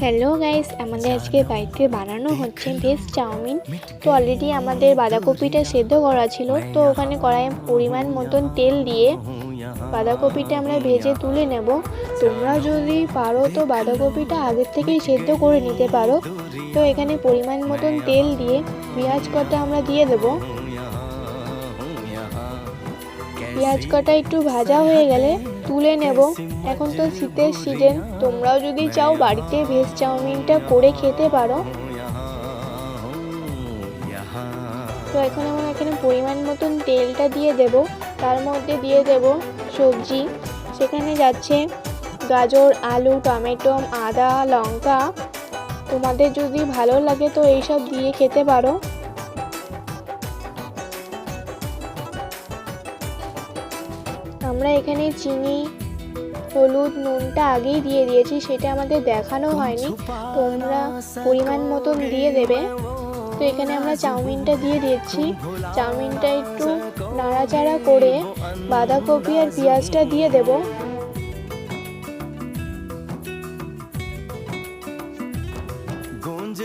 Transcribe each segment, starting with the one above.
Hello guys, আমাদের আজকে বাড়িতে বানানো হচ্ছে ভেজ চাউমিন। তো অলরেডি আমাদের বাঁধাকপিটা সেদ্ধ করা ছিল, তো ওখানে কড়াইয়ে পরিমাণ মতন তেল দিয়ে বাঁধাকপিটা আমরা ভেজে তুলে নেব। তোমরা যদি পারো তো বাঁধাকপিটা আগের থেকেই সেদ্ধ করে নিতে পারো। তো এখানে পরিমাণ মতন তেল দিয়ে পেঁয়াজ কটা আমরা দিয়ে দেব। পেঁয়াজ কটা একটু ভাজা হয়ে গেলে তুলে নেব। এখন তো শীতের সিজন, তোমরাও যদি চাও বাড়িতে ভেজ চাউমিনটা করে খেতে পারো। তো এখন আমরা এখানে পরিমাণ মতন তেলটা দিয়ে দেব, তার মধ্যে দিয়ে দেব সবজি। সেখানে যাচ্ছে গাজর, আলু, টমেটো, আদা, লঙ্কা। তোমাদের যদি ভালো লাগে তো এইসব দিয়ে খেতে পারো। আমরা এখানে চিনি, হলুদ, নুনটা আগেই দিয়ে দিয়েছি, সেটা আমাদের দেখানো হয়নি, তোমরা পরিমাণ মতন দিয়ে দেবে। তো এখানে আমরা চাউমিনটা দিয়ে দিচ্ছি। চাউমিনটা একটু নাড়াচাড়া করে বাঁধাকপি আর পেঁয়াজটা দিয়ে দেব।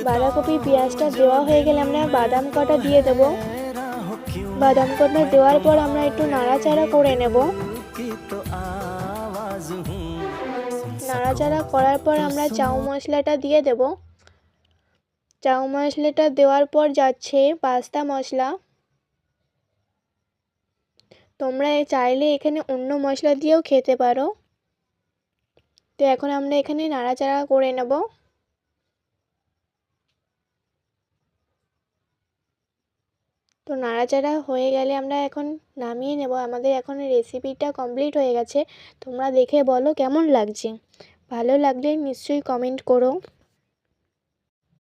বাঁধাকপি পেঁয়াজটা দেওয়া হয়ে গেলে আমরা বাদাম কটা দিয়ে দেব। বাদাম কটা দেওয়ার পর আমরা একটু নাড়াচাড়া করে নেব। নাড়াচাড়া করার পর আমরা চাউ মশলাটা দিয়ে দেব। চাউ মশলাটা দেওয়ার পর যাচ্ছে পাস্তা মশলা। তোমরা চাইলে এখানে অন্য মশলা দিয়েও খেতে পারো। তো এখন আমরা এখানে নাড়াচাড়া করে নেব। তো নাড়াচাড়া হয়ে গেলে আমরা এখন নামিয়ে নেব। আমাদের এখন রেসিপিটা কমপ্লিট হয়ে গেছে। তোমরা দেখে বলো কেমন লাগছে। ভালো লাগলে নিশ্চয়ই কমেন্ট করো।